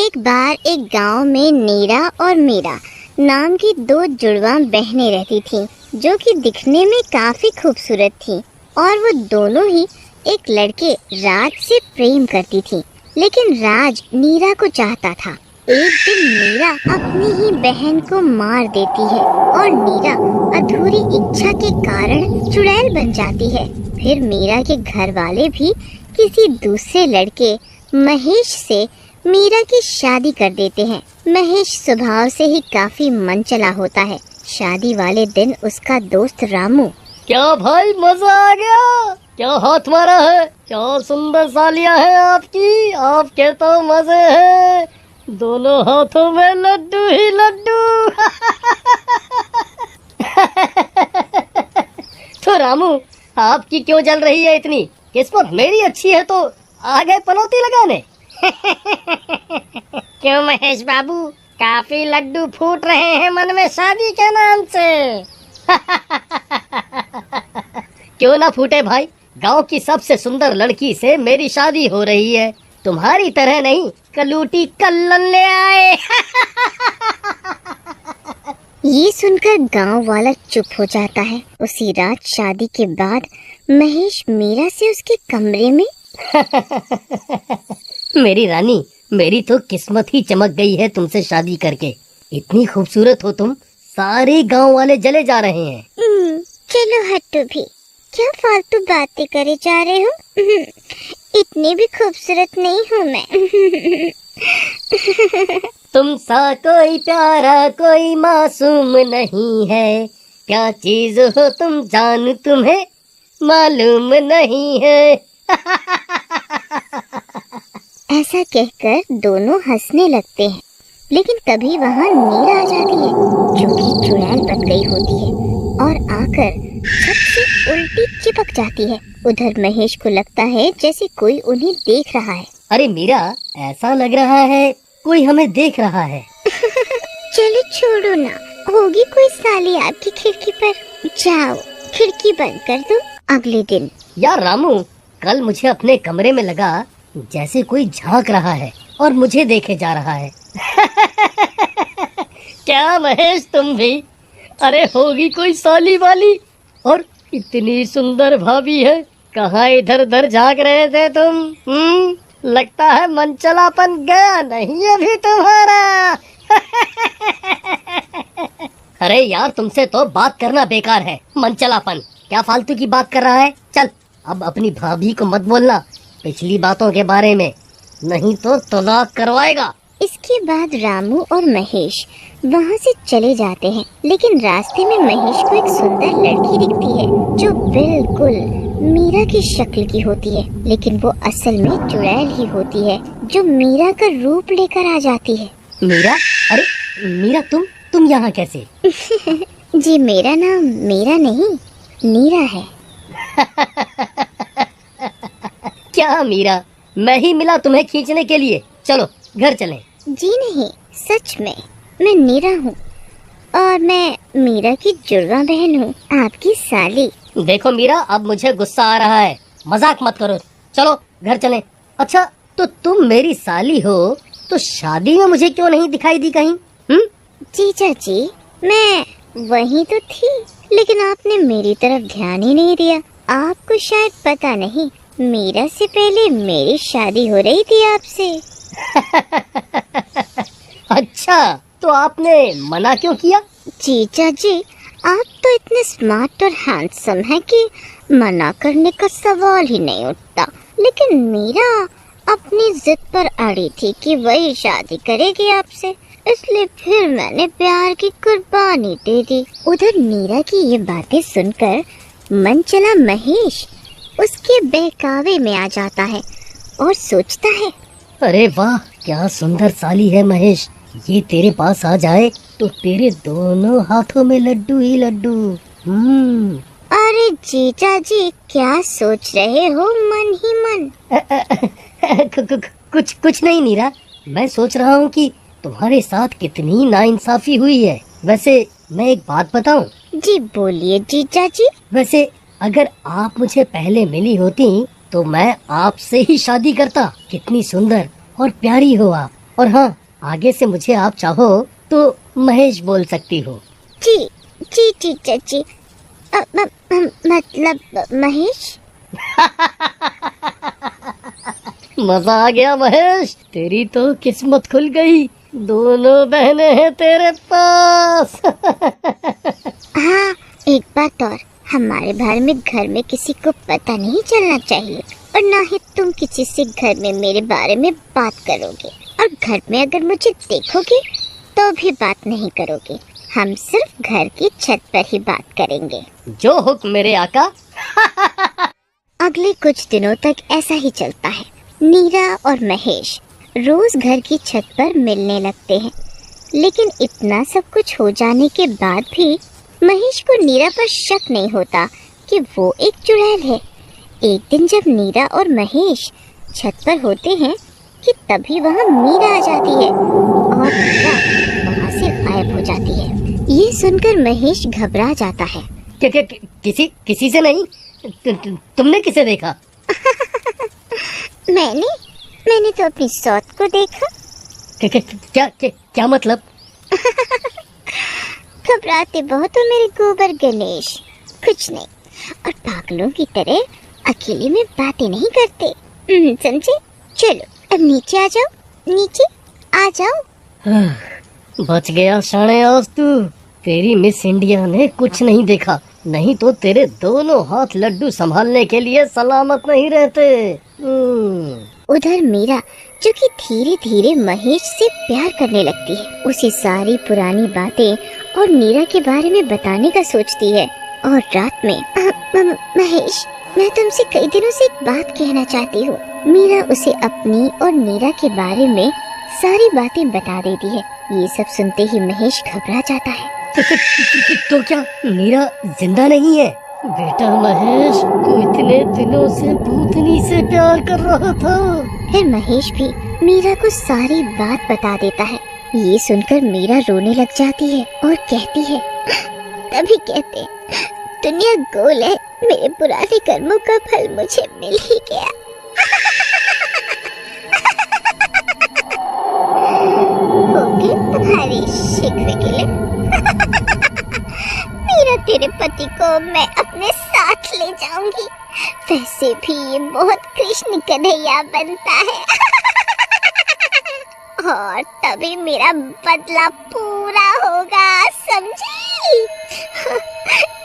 एक बार एक गांव में नीरा और मीरा नाम की दो जुड़वा बहनें रहती थीं, जो कि दिखने में काफी खूबसूरत थीं और वो दोनों ही एक लड़के राज से प्रेम करती थीं। लेकिन राज नीरा को चाहता था। एक दिन मीरा अपनी ही बहन को मार देती है और नीरा अधूरी इच्छा के कारण चुड़ैल बन जाती है। फिर मीरा के घर वाले भी किसी दूसरे लड़के महेश से मीरा की शादी कर देते हैं। महेश स्वभाव से ही काफी मनचला होता है। शादी वाले दिन उसका दोस्त रामू, क्या भाई मजा आ गया, क्या हाथ मारा है, क्या सुंदर सालियां हैं आपकी, आपके तो मजे हैं, दोनों हाथों में लड्डू ही लड्डू। तो रामू, आपकी क्यों जल रही है इतनी, किस्मत मेरी अच्छी है तो आ गए पनौती लगाने। क्यों महेश बाबू, काफी लड्डू फूट रहे हैं मन में शादी के नाम से। क्यों ना फूटे भाई, गांव की सबसे सुंदर लड़की से मेरी शादी हो रही है, तुम्हारी तरह नहीं, कलूटी कल्लन ले आए। ये सुनकर गांव वाला चुप हो जाता है। उसी रात शादी के बाद महेश मीरा से उसके कमरे में मेरी रानी, मेरी तो किस्मत ही चमक गई है तुमसे शादी करके, इतनी खूबसूरत हो तुम, सारे गांव वाले जले जा रहे हैं। चलो हटो भी, क्या फालतू बातें करे जा रहे हो। इतनी भी खूबसूरत नहीं हूँ मैं। तुम सा कोई प्यारा कोई मासूम नहीं है, क्या चीज हो तुम जान तुम्हें मालूम नहीं है। ऐसा कहकर दोनों हंसने लगते हैं। लेकिन तभी वहाँ नीरा आ जाती है, जो कि चुड़ैल बन गई होती है और आकर छत से उल्टी चिपक जाती है। उधर महेश को लगता है जैसे कोई उन्हें देख रहा है। अरे मीरा, ऐसा लग रहा है कोई हमें देख रहा है। चलो छोड़ो ना, होगी कोई साली आपकी खिड़की पर, जाओ खिड़की बंद कर दो। अगले दिन, यार रामू, कल मुझे अपने कमरे में लगा जैसे कोई झांक रहा है और मुझे देखे जा रहा है। क्या महेश तुम भी? अरे होगी कोई साली वाली, और इतनी सुंदर भाभी है, कहाँ इधर उधर झांक रहे थे तुम? लगता है मनचलापन गया नहीं अभी तुम्हारा। अरे यार, तुमसे तो बात करना बेकार है, मनचलापन क्या फालतू की बात कर रहा है। चल अब अपनी भाभी को मत बोलना पिछली बातों के बारे में, नहीं तो तलाक करवाएगा। इसके बाद रामू और महेश वहाँ से चले जाते हैं। लेकिन रास्ते में महेश को एक सुंदर लड़की दिखती है, जो बिल्कुल मीरा की शक्ल की होती है। लेकिन वो असल में चुड़ैल ही होती है, जो मीरा का रूप लेकर आ जाती है। मीरा? अरे मीरा, तुम यहाँ कैसे? जी, मेरा नाम मीरा नहीं, नीरा है। क्या मीरा, मैं ही मिला तुम्हें खींचने के लिए, चलो घर चलें। जी नहीं, सच में मैं नीरा हूँ और मैं मीरा की जुड़वा बहन हूँ, आपकी साली। देखो मीरा, अब मुझे गुस्सा आ रहा है, मजाक मत करो, चलो घर चलें। अच्छा, तो तुम मेरी साली हो तो शादी में मुझे क्यों नहीं दिखाई दी कहीं? जी चाची, मैं वहीं तो थी, लेकिन आपने मेरी तरफ ध्यान ही नहीं दिया। आपको शायद पता नहीं, मीरा से पहले मेरी शादी हो रही थी आपसे। अच्छा, तो आपने मना क्यों किया? जी चाची, आप तो इतने स्मार्ट और हैंडसम हैं कि मना करने का सवाल ही नहीं उठता। लेकिन मीरा अपनी जिद पर अड़ी थी कि वही शादी करेगी आपसे, इसलिए फिर मैंने प्यार की कुर्बानी दे दी। उधर मीरा की ये बातें सुनकर मनचला महेश उसके बहकावे में आ जाता है और सोचता है, अरे वाह, क्या सुंदर साली है महेश, ये तेरे पास आ जाए तो तेरे दोनों हाथों में लड्डू ही लड्डू। अरे जीजा जी, क्या सोच रहे हो मन ही मन? कुछ नहीं नीरा, मैं सोच रहा हूँ कि तुम्हारे साथ कितनी नाइंसाफी हुई है। वैसे मैं एक बात बताऊं? जी बोलिए जीजा जी। वैसे अगर आप मुझे पहले मिली होती तो मैं आपसे ही शादी करता। कितनी सुंदर और प्यारी हो आप, और हाँ, आगे से मुझे आप चाहो तो महेश बोल सकती हो। जी जी टीचर जी। मतलब महेश। मजा आ गया महेश, तेरी तो किस्मत खुल गई, दोनों बहनें हैं तेरे पास। हाँ, एक बात और, हमारे बारे में घर में किसी को पता नहीं चलना चाहिए, और ना ही तुम किसी से घर में मेरे बारे में बात करोगे, और घर में अगर मुझे देखोगे तो भी बात नहीं करोगे। हम सिर्फ घर की छत पर ही बात करेंगे। जो हुक्म मेरे आका। अगले कुछ दिनों तक ऐसा ही चलता है। नीरा और महेश रोज घर की छत पर मिलने लगते हैं, लेकिन इतना सब कुछ हो जाने के बाद भी महेश को नीरा पर शक नहीं होता कि वो एक चुड़ैल है। एक दिन जब नीरा और महेश छत पर होते हैं कि तभी वहाँ मीरा आ जाती है और नीरा वहाँ से गायब हो जाती है। ये सुनकर महेश घबरा जाता है। किसी से नहीं, तुमने किसे देखा? मैंने तो अपनी सौत को देखा। क्या मतलब? घबराते बहुत हो मेरे गोबर गणेश। कुछ नहीं, और पागलों की तरह अकेले में बातें नहीं करते, समझे? चलो अब नीचे आ जाओ, नीचे आ जाओ। बच गया शाणे आज तू। तेरी मिस इंडिया ने कुछ नहीं देखा, नहीं तो तेरे दोनों हाथ लड्डू संभालने के लिए सलामत नहीं रहते। उधर मीरा, जो कि धीरे धीरे महेश से प्यार करने लगती है, उसे सारी पुरानी बातें और नीरा के बारे में बताने का सोचती है। और रात में महेश, मैं तुमसे कई दिनों से एक बात कहना चाहती हूँ। मीरा उसे अपनी और नीरा के बारे में सारी बातें बता देती है। ये सब सुनते ही महेश घबरा जाता है। तो क्या नीरा जिंदा नहीं है? बेटा महेश, तू इतने दिनों से भूतनी से प्यार कर रहा था। फिर महेश भी मीरा को सारी बात बता देता है। ये सुनकर मीरा रोने लग जाती है और कहती है, तभी कहते दुनिया गोल है, मेरे पुराने कर्मों का फल मुझे मिल ही गया। ओके, तुम्हारी शिकवे के लिए मेरा तेरे पति को मैं अपने साथ ले जाऊंगी। वैसे भी ये बहुत कृष्ण कन्हैया बनता है। और तभी मेरा बदला पूरा होगा, समझी?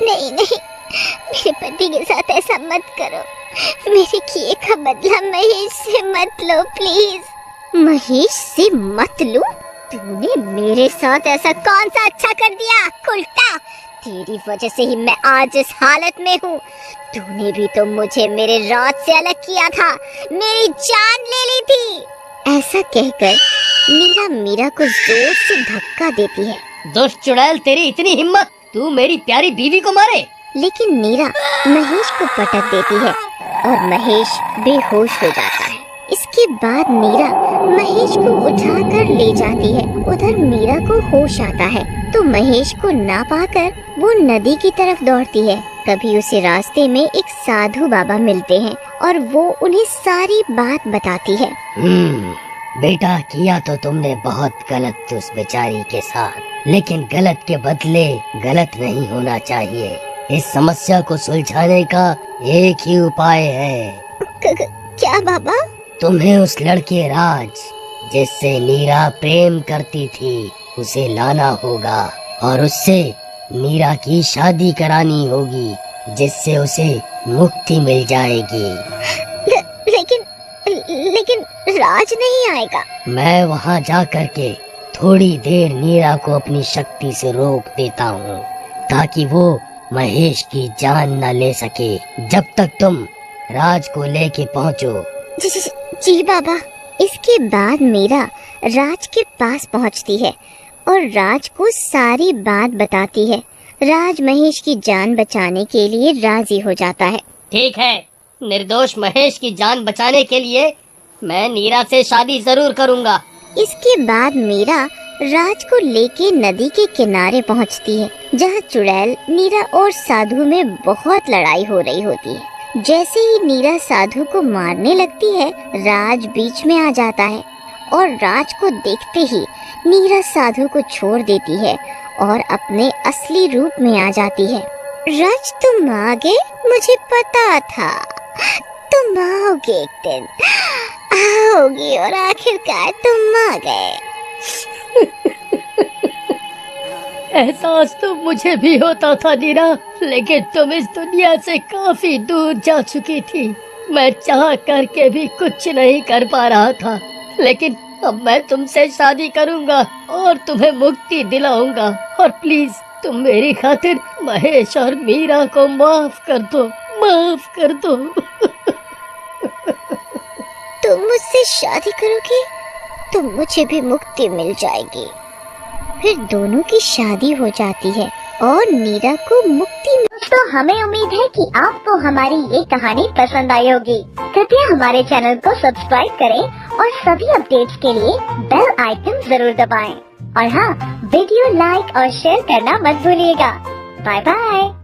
नहीं, मेरे पति के साथ ऐसा मत करो। मेरे किए का बदला महेश से मत लो, प्लीज। महेश से मत लो? तूने मेरे साथ ऐसा कौन सा अच्छा कर दिया? उल्टा तेरी वजह से ही मैं आज इस हालत में हूँ। तूने भी तो मुझे मेरे राज से अलग किया था, मेरी जान ले ली थी। ऐसा कहकर नीरा मीरा को जोर से धक्का देती है। दुष्ट चुड़ैल, तेरी इतनी हिम्मत, तू मेरी प्यारी बीवी को मारे? लेकिन नीरा महेश को पटक देती है और महेश बेहोश हो जाता है। इसके बाद मीरा महेश को उठाकर ले जाती है। उधर मीरा को होश आता है तो महेश को ना पाकर वो नदी की तरफ दौड़ती है। तभी उसे रास्ते में एक साधु बाबा मिलते हैं और वो उन्हें सारी बात बताती है। बेटा, किया तो तुमने बहुत गलत उस बेचारी के साथ, लेकिन गलत के बदले गलत नहीं होना चाहिए। इस समस्या को सुलझाने का एक ही उपाय है। क्या बाबा? तुम्हें उस लड़के राज, जिससे नीरा प्रेम करती थी, उसे लाना होगा और उससे नीरा की शादी करानी होगी, जिससे उसे मुक्ति मिल जाएगी। लेकिन राज नहीं आएगा। मैं वहाँ जा करके थोड़ी देर नीरा को अपनी शक्ति से रोक देता हूँ, ताकि वो महेश की जान न ले सके जब तक तुम राज को लेके पहुँचो। जी बाबा। इसके बाद मीरा राज के पास पहुँचती है और राज को सारी बात बताती है। राज महेश की जान बचाने के लिए राजी हो जाता है। ठीक है, निर्दोष महेश की जान बचाने के लिए मैं नीरा से शादी जरूर करूँगा। इसके बाद मीरा राज को लेके नदी के किनारे पहुँचती है, जहाँ चुड़ैल, नीरा और साधु में बहुत लड़ाई हो रही होती है। जैसे ही नीरा साधु को मारने लगती है, राज बीच में आ जाता है और राज को देखते ही नीरा साधु को छोड़ देती है और अपने असली रूप में आ जाती है। राज तुम आ गए, मुझे पता था तुम आओगे एक दिन, आओगी और आखिरकार तुम आ गए। एहसास तो मुझे भी होता था नीरा, लेकिन तुम इस दुनिया से काफी दूर जा चुकी थी। मैं चाह करके भी कुछ नहीं कर पा रहा था, लेकिन अब मैं तुमसे शादी करूंगा और तुम्हें मुक्ति दिलाऊंगा। और प्लीज तुम मेरी खातिर महेश और मीरा को माफ कर दो, माफ कर दो। तुम मुझसे शादी करोगे तो मुझे भी मुक्ति मिल जाएगी। फिर दोनों की शादी हो जाती है और नीरा को मुक्ति मिल। तो हमें उम्मीद है कि आपको हमारी ये कहानी पसंद आई होगी। कृपया हमारे चैनल को सब्सक्राइब करें और सभी अपडेट्स के लिए बेल आइकन जरूर दबाएं। और हाँ, वीडियो लाइक और शेयर करना मत भूलिएगा। Bye bye.